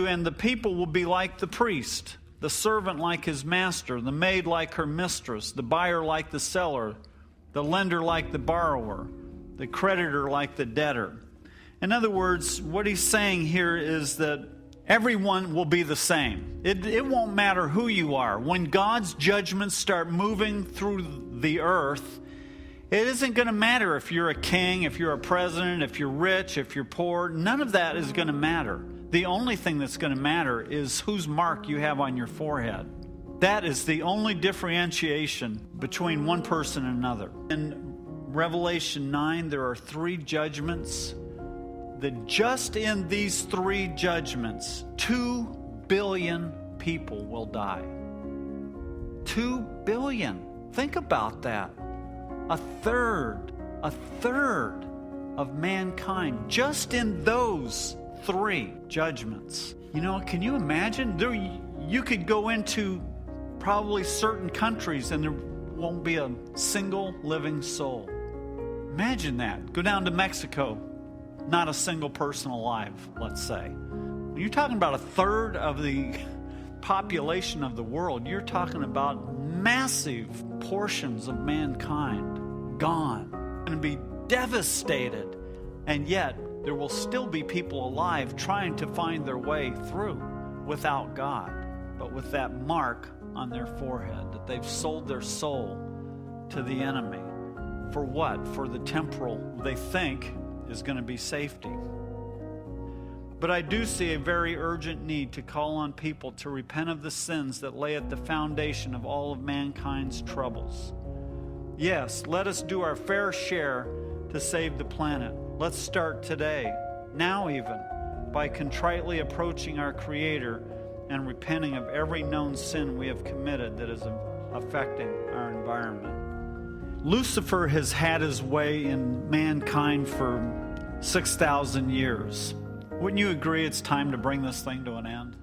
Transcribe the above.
and the people will be like the priest, the servant like his master, the maid like her mistress, the buyer like the seller, the lender like the borrower, the creditor like the debtor. In other words, what he's saying here is that everyone will be the same. It won't matter who you are. When God's judgments start moving through the earth, it isn't going to matter if you're a king, if you're a president, if you're rich, if you're poor. None of that is going to matter. The only thing that's going to matter is whose mark you have on your forehead. That is the only differentiation between one person and another. In Revelation 9, there are 3 judgments. That just in these 3 judgments, 2 billion people will die. 2 billion. Think about that. A third of mankind, just in those 3 judgments. You know, can you imagine? You could go into probably certain countries and there won't be a single living soul. Imagine that. Go down to Mexico, not a single person alive, let's say. You're talking about a third of the population of the world. You're talking about massive portions of mankind gone. Going to be devastated. And yet, there will still be people alive trying to find their way through without God, but with that mark on their forehead, that they've sold their soul to the enemy. For what? For the temporal they think is going to be safety. But I do see a very urgent need to call on people to repent of the sins that lay at the foundation of all of mankind's troubles. Yes, let us do our fair share to save the planet. Let's start today, now even, by contritely approaching our Creator and repenting of every known sin we have committed that is affecting our environment. Lucifer has had his way in mankind for 6,000 years. Wouldn't you agree it's time to bring this thing to an end?